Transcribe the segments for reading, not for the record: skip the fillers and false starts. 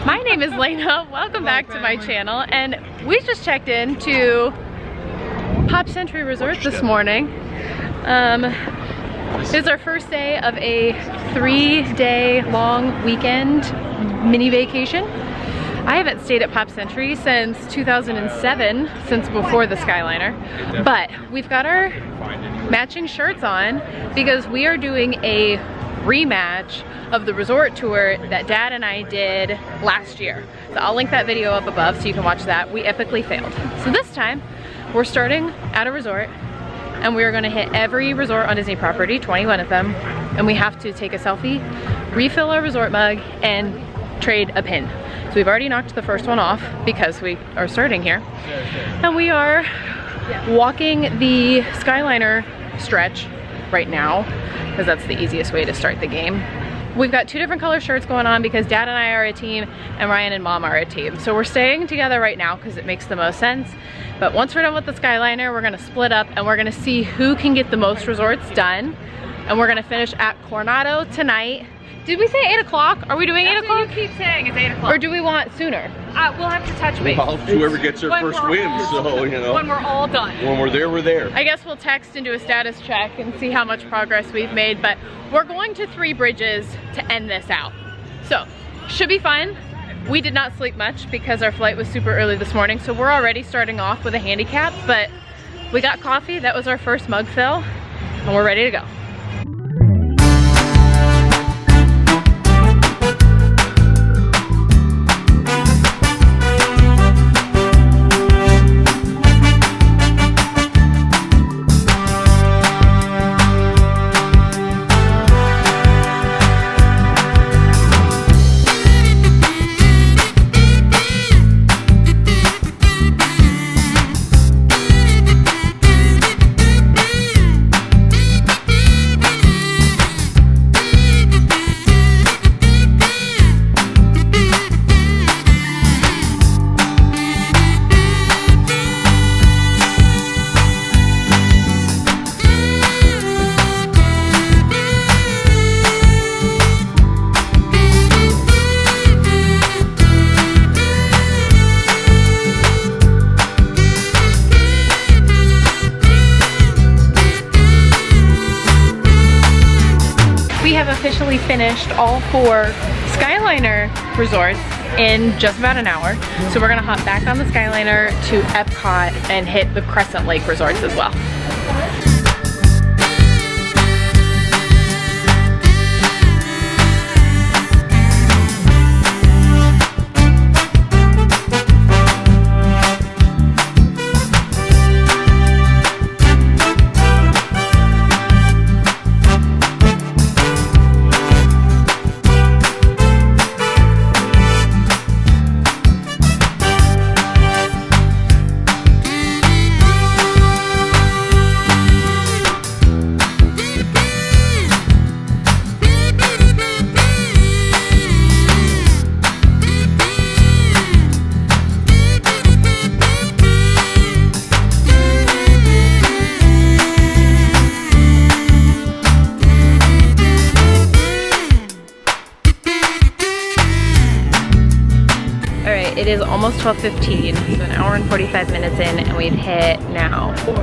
My name is Lena. Welcome back to my channel, and we just checked in to Pop Century Resort this morning. This is our first day of a 3-day long weekend mini vacation. I haven't stayed at Pop Century since 2007, since before the Skyliner, but we've got our matching shirts on because we are doing a rematch of the resort tour that Dad and I did last year. So I'll link that video up above so you can watch that. We epically failed. So this time we're starting at a resort and we're gonna hit every resort on Disney property, 21 of them, and we have to take a selfie, refill our resort mug, and trade a pin. So we've already knocked the first one off because we are starting here. And we are walking the Skyliner stretch right now because that's the easiest way to start the game. We've got 2 different color shirts going on because Dad and I are a team and Ryan and Mom are a team. So we're staying together right now because it makes the most sense. But once we're done with the Skyliner, we're gonna split up and we're gonna see who can get the most resorts done. And we're gonna finish at Coronado tonight. Did we say 8 o'clock? Are we doing 8 o'clock? You keep saying it's 8 o'clock. Or do we want sooner? We'll have to touch base. Well, whoever gets their first win, so, you know. When we're all done. When we're there, we're there. I guess we'll text and do a status check and see how much progress we've made, but we're going to 3 Bridges to end this out. So, should be fun. We did not sleep much because our flight was super early this morning, so we're already starting off with a handicap, but we got coffee. That was our first mug fill, and we're ready to go. Officially finished all 4 Skyliner resorts in just about an hour. So we're gonna hop back on the Skyliner to Epcot and hit the Crescent Lake resorts as well. It is almost 12:15, so an hour and 45 minutes in, and we've hit now 4,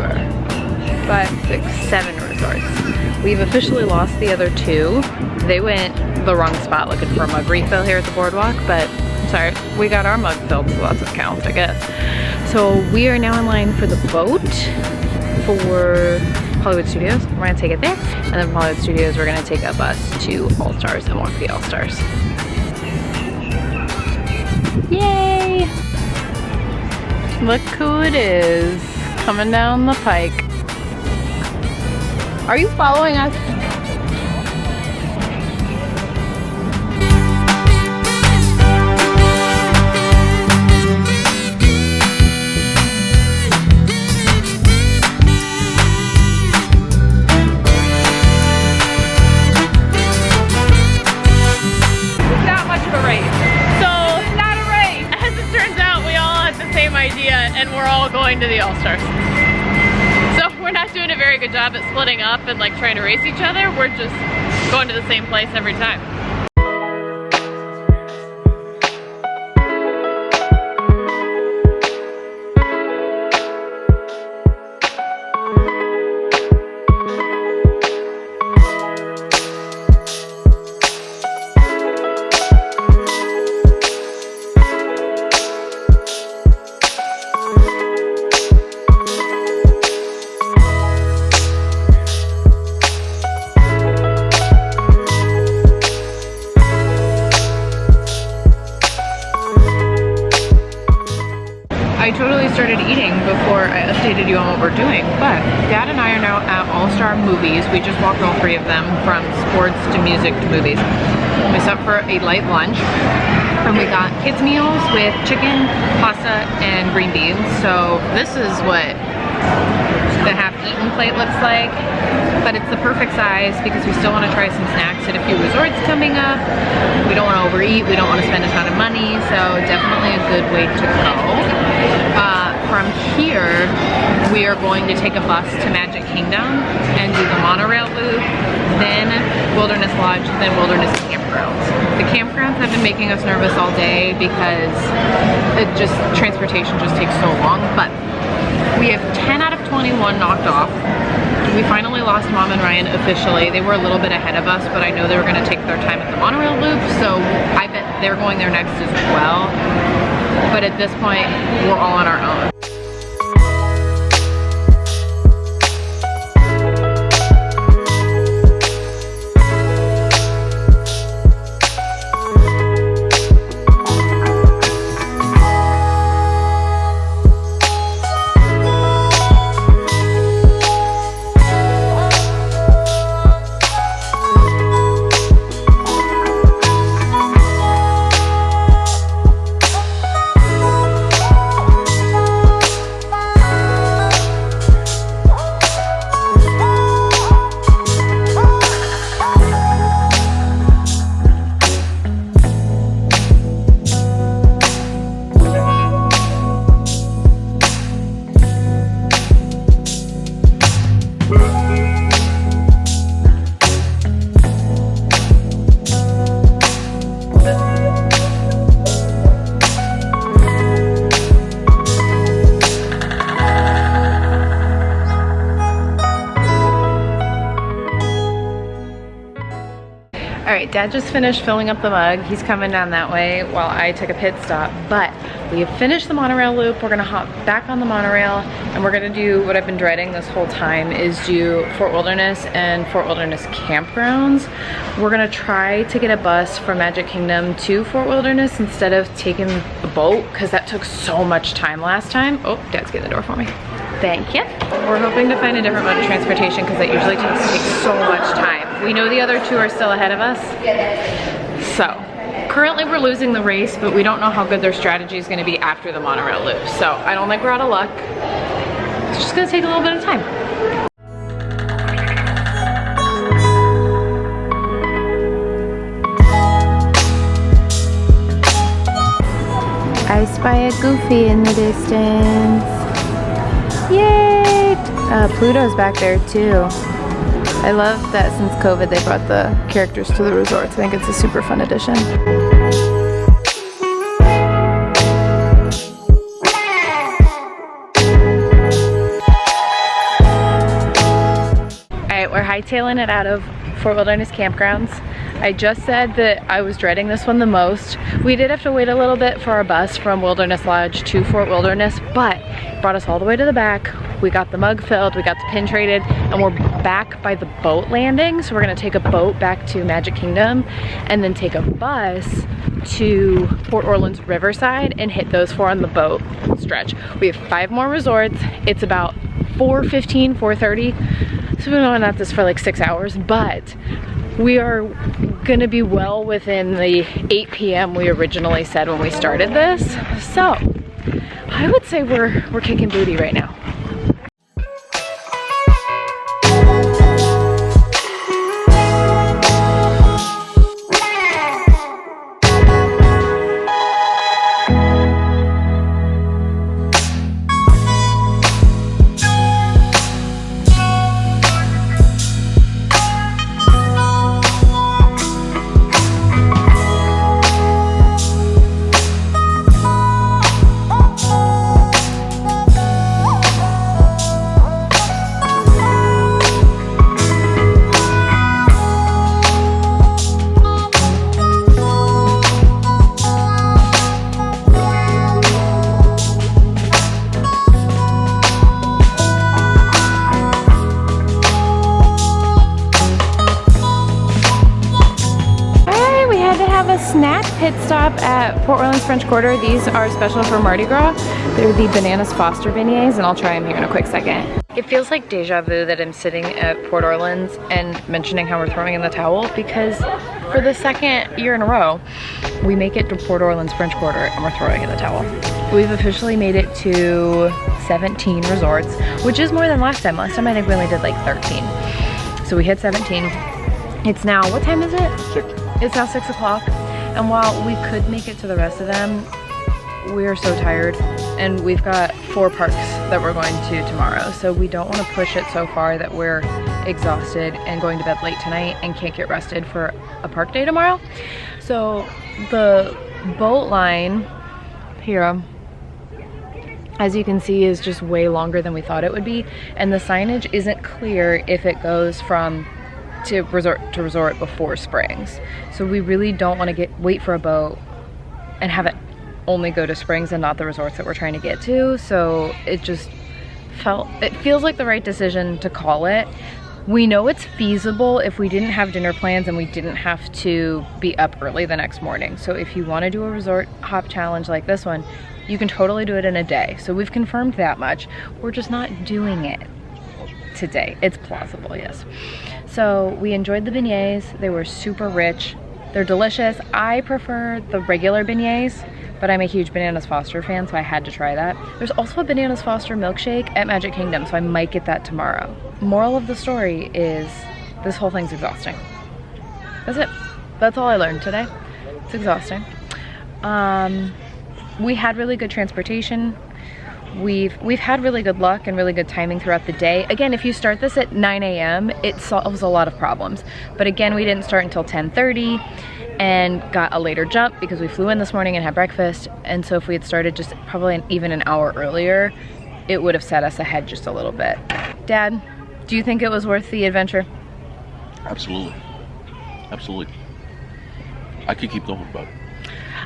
5, 6, 7 resorts. We've officially lost the other 2. They went the wrong spot looking for a mug refill here at the boardwalk, but sorry, we got our mug filled, so that's what counts, I guess. So we are now in line for the boat for Hollywood Studios. We're gonna take it there, and then from Hollywood Studios, we're gonna take a bus to All Stars and walk the All Stars. Yay! Look who it is coming down the pike. Are you following us? Going to the All-Stars. So we're not doing a very good job at splitting up and like trying to race each other. We're just going to the same place every time. I totally started eating before I updated you on what we're doing, but Dad and I are now at All Star Movies. We just walked all three of them, from sports to music to movies. We stopped for a light lunch, and we got kids meals with chicken, pasta, and green beans. So this is what the half-eaten plate looks like, but it's the perfect size because we still want to try some snacks at a few resorts coming up. We don't want to overeat, we don't want to spend a ton of money, so definitely a good way to go. From here, we are going to take a bus to Magic Kingdom and do the monorail loop, then Wilderness Lodge, then Wilderness Campgrounds. The campgrounds have been making us nervous all day because transportation just takes so long, but we have 10 out of 21 knocked off. We finally lost Mom and Ryan officially. They were a little bit ahead of us, but I know they were going to take their time at the monorail loop, so I bet they're going there next as well. But at this point, we're all on our own. Alright, Dad just finished filling up the mug. He's coming down that way while I took a pit stop. But we have finished the monorail loop. We're gonna hop back on the monorail and we're gonna do what I've been dreading this whole time, is do Fort Wilderness and Fort Wilderness campgrounds. We're gonna try to get a bus from Magic Kingdom to Fort Wilderness instead of taking the boat, because that took so much time last time. Oh, Dad's getting the door for me. Thank you. We're hoping to find a different mode of transportation because it usually takes so much time. We know the other two are still ahead of us. So, currently we're losing the race, but we don't know how good their strategy is going to be after the monorail loop. So, I don't think we're out of luck. It's just going to take a little bit of time. I spy a Goofy in the distance. Yay! Pluto's back there too. I love that since COVID they brought the characters to the resorts. I think it's a super fun addition. Alright, we're hightailing it out of Fort Wilderness Campgrounds. I just said that I was dreading this one the most. We did have to wait a little bit for our bus from Wilderness Lodge to Fort Wilderness, but it brought us all the way to the back. We got the mug filled, we got the pin traded, and we're back by the boat landing. So we're gonna take a boat back to Magic Kingdom and then take a bus to Port Orleans Riverside and hit those four on the boat stretch. We have 5 more resorts. It's about 4:15, 4:30. So we've been going at this for like 6 hours, but we are gonna be well within the 8 p.m. we originally said when we started this. So I would say we're kicking booty right now. pit stop at Port Orleans French Quarter. These are special for Mardi Gras. They're the Bananas Foster beignets, and I'll try them here in a quick second. It feels like deja vu that I'm sitting at Port Orleans and mentioning how we're throwing in the towel, because for the second year in a row, we make it to Port Orleans French Quarter and we're throwing in the towel. We've officially made it to 17 resorts, which is more than last time. Last time I think we only did like 13. So we hit 17. It's now, what time is it? 6. It's now 6 o'clock. And while we could make it to the rest of them, we are so tired. And we've got 4 parks that we're going to tomorrow. So we don't want to push it so far that we're exhausted and going to bed late tonight and can't get rested for a park day tomorrow. So the boat line here, as you can see, is just way longer than we thought it would be, and the signage isn't clear if it goes from resort to resort before Springs. So we really don't want to wait for a boat and have it only go to Springs and not the resorts that we're trying to get to. So it feels like the right decision to call it. We know it's feasible if we didn't have dinner plans and we didn't have to be up early the next morning. So if you want to do a resort hop challenge like this one, you can totally do it in a day. So we've confirmed that much. We're just not doing it today. It's plausible, yes. So we enjoyed the beignets. They were super rich. They're delicious. I prefer the regular beignets, but I'm a huge Bananas Foster fan, so I had to try that. There's also a Bananas Foster milkshake at Magic Kingdom, so I might get that tomorrow. Moral of the story is this whole thing's exhausting. That's it. That's all I learned today. It's exhausting. We had really good transportation. We've had really good luck and really good timing throughout the day. Again, if you start this at 9 a.m., it solves a lot of problems. But again, we didn't start until 10:30 and got a later jump because we flew in this morning and had breakfast. And so if we had started just probably even an hour earlier, it would have set us ahead just a little bit. Dad, do you think it was worth the adventure? Absolutely. Absolutely. I could keep going, but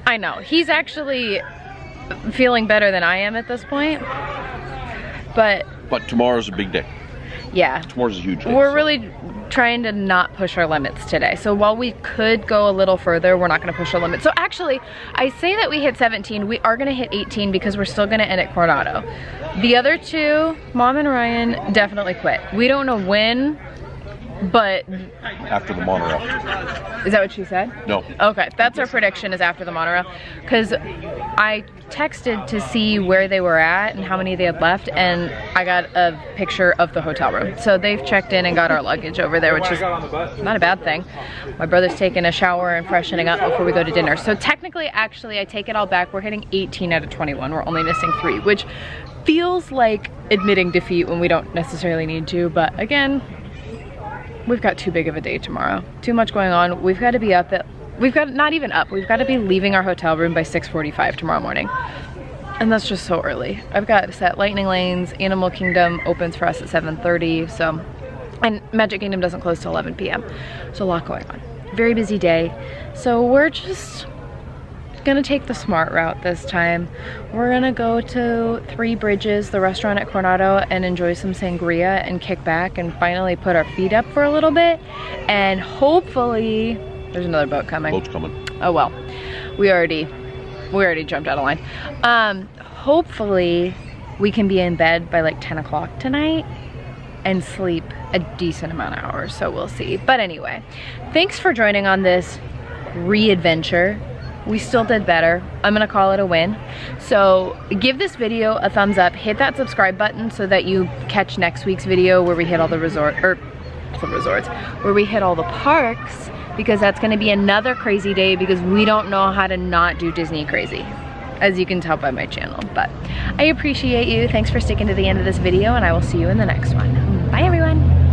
I know. He's actually feeling better than I am at this point. But tomorrow's a big day. Yeah. Tomorrow's a huge day. We're really trying to not push our limits today. So while we could go a little further, we're not going to push our limits. So actually, I say that we hit 17. We are going to hit 18 because we're still going to end at Coronado. The other two, Mom and Ryan, definitely quit. We don't know when, but after the monorail. Is that what she said? No. Okay, that's our prediction, is after the monorail. Because I texted to see where they were at and how many they had left, and I got a picture of the hotel room. So they've checked in and got our luggage over there, which is not a bad thing. My brother's taking a shower and freshening up before we go to dinner. So technically, actually, I take it all back. We're hitting 18 out of 21. We're only missing 3, which feels like admitting defeat when we don't necessarily need to. But again, we've got too big of a day tomorrow. Too much going on. We've got to be up at, we've got to be leaving our hotel room by 6:45 tomorrow morning. And that's just so early. I've got set Lightning Lanes. Animal Kingdom opens for us at 7:30. So, and Magic Kingdom doesn't close till 11 p.m. So a lot going on. Very busy day. So we're just gonna take the smart route this time. We're gonna go to Three Bridges, the restaurant at Coronado, and enjoy some sangria and kick back and finally put our feet up for a little bit. And hopefully, there's another boat coming. Boat's coming. Oh well, we already jumped out of line. Hopefully we can be in bed by like 10 o'clock tonight and sleep a decent amount of hours, so we'll see. But anyway, thanks for joining on this re-adventure. We still did better. I'm gonna call it a win. So give this video a thumbs up, hit that subscribe button so that you catch next week's video where we hit all the where we hit all the parks, because that's gonna be another crazy day because we don't know how to not do Disney crazy, as you can tell by my channel. But I appreciate you. Thanks for sticking to the end of this video, and I will see you in the next one. Bye everyone.